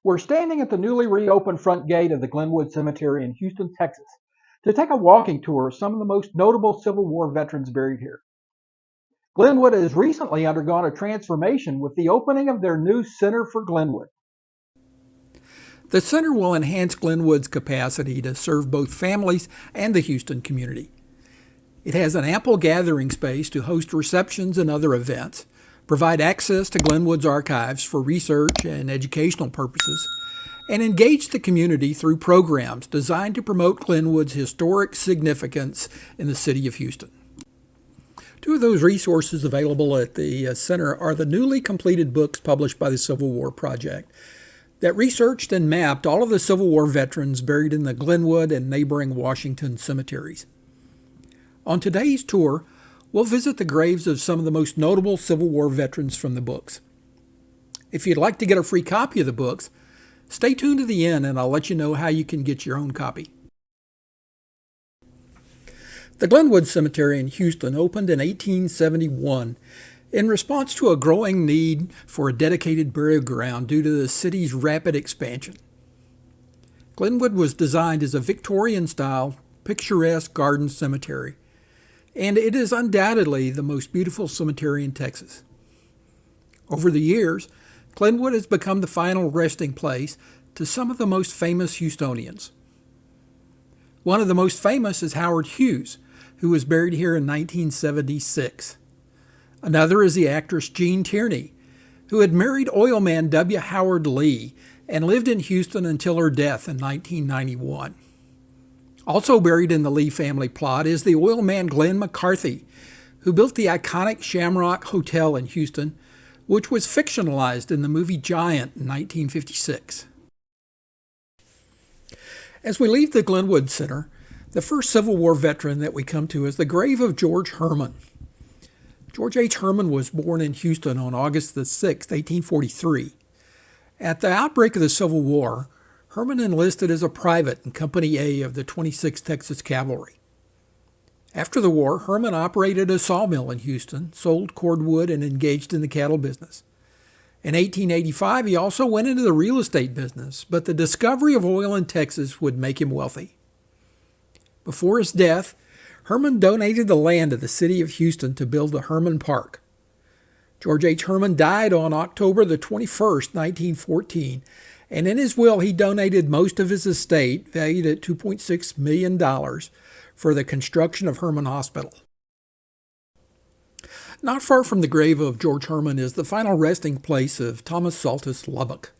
We're standing at the newly reopened front gate of the Glenwood Cemetery in Houston, Texas, to take a walking tour of some of the most notable Civil War veterans buried here. Glenwood has recently undergone a transformation with the opening of their new Center for Glenwood. The center will enhance Glenwood's capacity to serve both families and the Houston community. It has an ample gathering space to host receptions and other events, provide access to Glenwood's archives for research and educational purposes, and engage the community through programs designed to promote Glenwood's historic significance in the city of Houston. Two of those resources available at the center are the newly completed books published by the Civil War Project that researched and mapped all of the Civil War veterans buried in the Glenwood and neighboring Washington cemeteries. On today's tour, we'll visit the graves of some of the most notable Civil War veterans from the books. If you'd like to get a free copy of the books, stay tuned to the end and I'll let you know how you can get your own copy. The Glenwood Cemetery in Houston opened in 1871 in response to a growing need for a dedicated burial ground due to the city's rapid expansion. Glenwood was designed as a Victorian-style, picturesque garden cemetery, and it is undoubtedly the most beautiful cemetery in Texas. Over the years, Glenwood has become the final resting place to some of the most famous Houstonians. One of the most famous is Howard Hughes, who was buried here in 1976. Another is the actress Jean Tierney, who had married oilman W. Howard Lee and lived in Houston until her death in 1991. Also buried in the Lee family plot is the oilman Glenn McCarthy, who built the iconic Shamrock Hotel in Houston, which was fictionalized in the movie Giant in 1956. As we leave the Glenwood Center, the first Civil War veteran that we come to is the grave of George Herman. George H. Herman was born in Houston on August 6, 1843. At the outbreak of the Civil War, Herman enlisted as a private in Company A of the 26th Texas Cavalry. After the war, Herman operated a sawmill in Houston, sold cordwood, and engaged in the cattle business. In 1885, he also went into the real estate business, but the discovery of oil in Texas would make him wealthy. Before his death, Herman donated the land of the city of Houston to build the Herman Park. George H. Herman died on October the 21st, 1914, and in his will he donated most of his estate, valued at $2.6 million, for the construction of Herman Hospital. Not far from the grave of George Herman is the final resting place of Thomas Saltus Lubbock.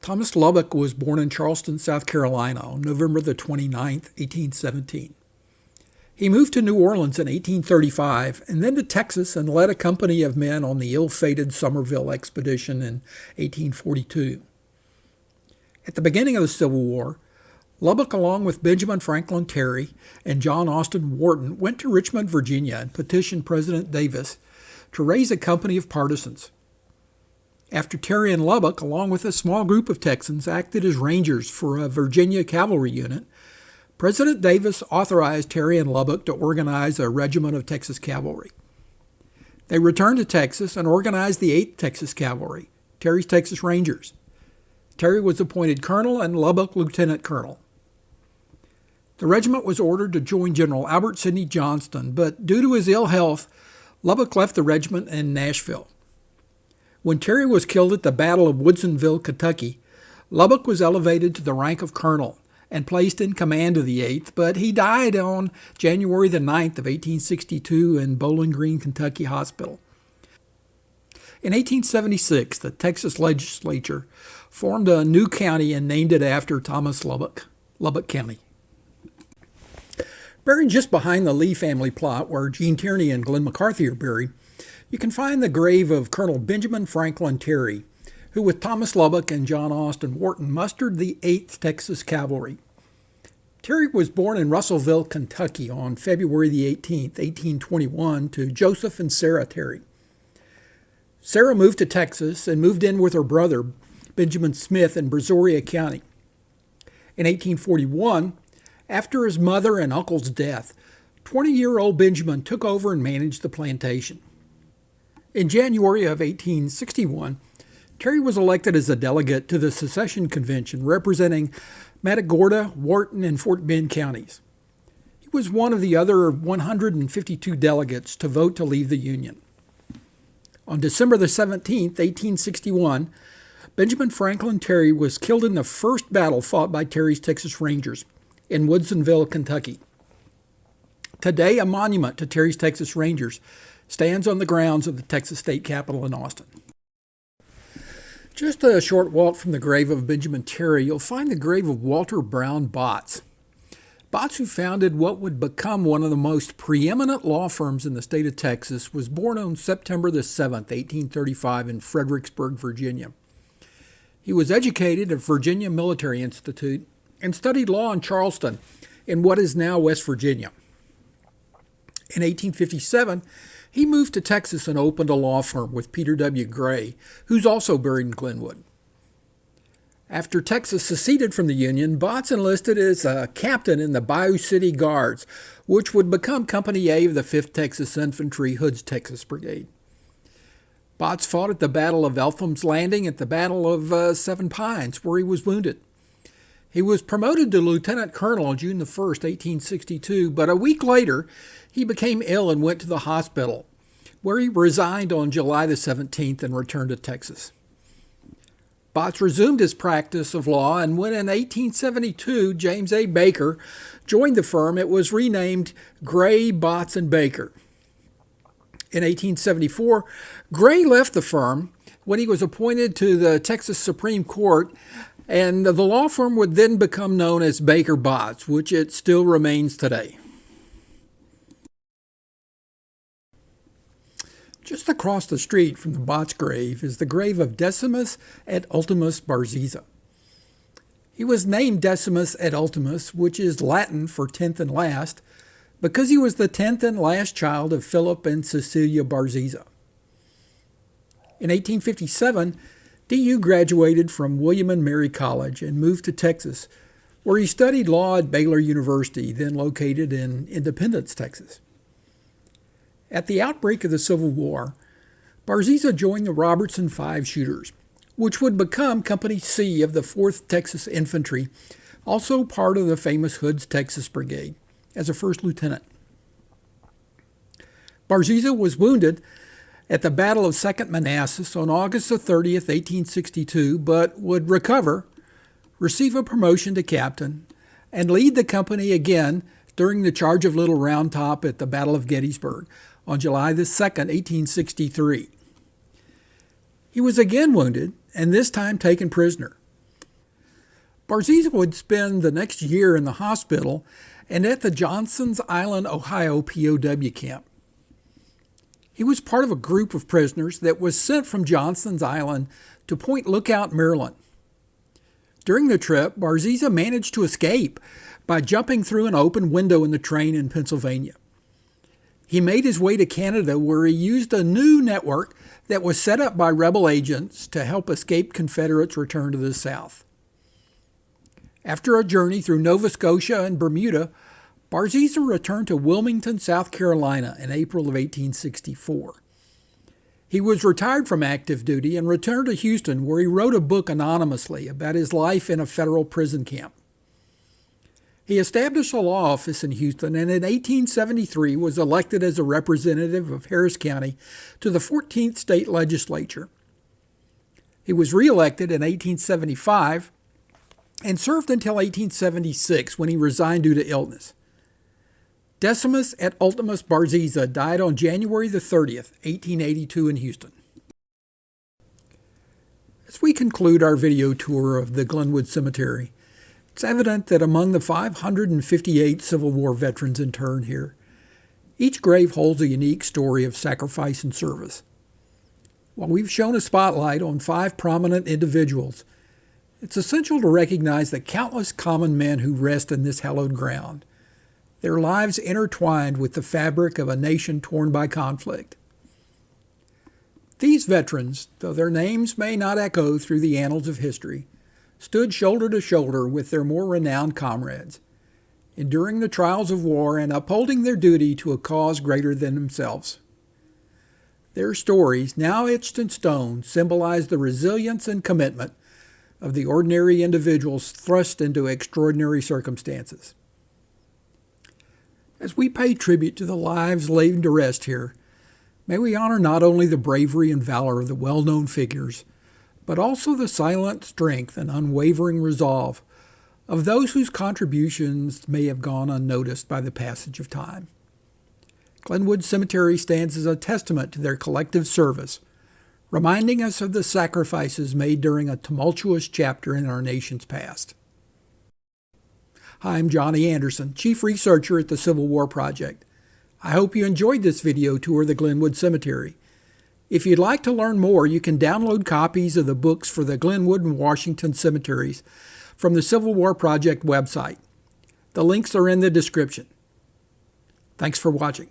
Thomas Lubbock was born in Charleston, South Carolina on November the 29th, 1817. He moved to New Orleans in 1835 and then to Texas and led a company of men on the ill-fated Somerville expedition in 1842. At the beginning of the Civil War, Lubbock, along with Benjamin Franklin Terry and John Austin Wharton, went to Richmond, Virginia, and petitioned President Davis to raise a company of partisans. After Terry and Lubbock, along with a small group of Texans, acted as rangers for a Virginia cavalry unit, President Davis authorized Terry and Lubbock to organize a regiment of Texas cavalry. They returned to Texas and organized the 8th Texas Cavalry, Terry's Texas Rangers. Terry was appointed colonel and Lubbock lieutenant colonel. The regiment was ordered to join General Albert Sidney Johnston, but due to his ill health, Lubbock left the regiment in Nashville. When Terry was killed at the Battle of Woodsonville, Kentucky, Lubbock was elevated to the rank of colonel and placed in command of the 8th, but he died on January the 9th of 1862 in Bowling Green, Kentucky Hospital. In 1876, the Texas legislature formed a new county and named it after Thomas Lubbock, Lubbock County. Buried just behind the Lee family plot, where Jean Tierney and Glenn McCarthy are buried, you can find the grave of Colonel Benjamin Franklin Terry, who with Thomas Lubbock and John Austin Wharton mustered the 8th Texas Cavalry. Terry was born in Russellville, Kentucky on February the 18th, 1821, to Joseph and Sarah Terry. Sarah moved to Texas and moved in with her brother, Benjamin Smith, in Brazoria County. In 1841, after his mother and uncle's death, 20-year-old Benjamin took over and managed the plantation. In January of 1861, Terry was elected as a delegate to the secession convention representing Matagorda, Wharton, and Fort Bend counties. He was one of the other 152 delegates to vote to leave the Union. On December the 17th, 1861, Benjamin Franklin Terry was killed in the first battle fought by Terry's Texas Rangers in Woodsonville, Kentucky. Today, a monument to Terry's Texas Rangers stands on the grounds of the Texas State Capitol in Austin. Just a short walk from the grave of Benjamin Terry, you'll find the grave of Walter Brown Botts. Botts, who founded what would become one of the most preeminent law firms in the state of Texas, was born on September the 7th, 1835 in Fredericksburg, Virginia. He was educated at Virginia Military Institute and studied law in Charleston in what is now West Virginia. In 1857, he moved to Texas and opened a law firm with Peter W. Gray, who's also buried in Glenwood. After Texas seceded from the Union, Botts enlisted as a captain in the Bayou City Guards, which would become Company A of the 5th Texas Infantry, Hood's Texas Brigade. Botts fought at the Battle of Eltham's Landing at the Battle of Seven Pines, where he was wounded. He was promoted to lieutenant colonel on June 1, 1862, but a week later he became ill and went to the hospital, where he resigned on July the 17th and returned to Texas. Botts resumed his practice of law, and when in 1872 James A. Baker joined the firm, it was renamed Gray, Botts, and Baker. In 1874, Gray left the firm when he was appointed to the Texas Supreme Court, and the law firm would then become known as Baker Botts, which it still remains today. Just across the street from the Botts grave is the grave of Decimus et Ultimus Bariza. He was named Decimus et Ultimus, which is Latin for 10th and last, because he was the 10th and last child of Philip and Cecilia Bariza. In 1857, D.U. graduated from William and Mary College and moved to Texas, where he studied law at Baylor University, then located in Independence, Texas. At the outbreak of the Civil War, Bariza joined the Robertson Five Shooters, which would become Company C of the 4th Texas Infantry, also part of the famous Hood's Texas Brigade, as a first lieutenant. Bariza was wounded at the Battle of Second Manassas on August 30th, 1862, but would recover, receive a promotion to captain, and lead the company again during the Charge of Little Round Top at the Battle of Gettysburg on July 2nd, 1863. He was again wounded, and this time taken prisoner. Bariza would spend the next year in the hospital and at the Johnson's Island, Ohio POW camp. He was part of a group of prisoners that was sent from Johnson's Island to Point Lookout, Maryland. During the trip, Bariza managed to escape by jumping through an open window in the train in Pennsylvania. He made his way to Canada, where he used a new network that was set up by rebel agents to help escaped Confederates return to the South. After a journey through Nova Scotia and Bermuda, Bariza returned to Wilmington, South Carolina in April of 1864. He was retired from active duty and returned to Houston, where he wrote a book anonymously about his life in a federal prison camp. He established a law office in Houston and in 1873 was elected as a representative of Harris County to the 14th state legislature. He was reelected in 1875 and served until 1876, when he resigned due to illness. Decimus et Ultimus Bariza died on January the 30th, 1882 in Houston. As we conclude our video tour of the Glenwood Cemetery, it's evident that among the 558 Civil War veterans interred here, each grave holds a unique story of sacrifice and service. While we've shown a spotlight on 5 prominent individuals, it's essential to recognize the countless common men who rest in this hallowed ground, their lives intertwined with the fabric of a nation torn by conflict. These veterans, though their names may not echo through the annals of history, stood shoulder to shoulder with their more renowned comrades, enduring the trials of war and upholding their duty to a cause greater than themselves. Their stories, now etched in stone, symbolize the resilience and commitment of the ordinary individuals thrust into extraordinary circumstances. As we pay tribute to the lives laid to rest here, may we honor not only the bravery and valor of the well-known figures, but also the silent strength and unwavering resolve of those whose contributions may have gone unnoticed by the passage of time. Glenwood Cemetery stands as a testament to their collective service, reminding us of the sacrifices made during a tumultuous chapter in our nation's past. Hi, I'm Johnny Anderson, Chief Researcher at the Civil War Project. I hope you enjoyed this video tour of the Glenwood Cemetery. If you'd like to learn more, you can download copies of the books for the Glenwood and Washington cemeteries from the Civil War Project website. The links are in the description. Thanks for watching.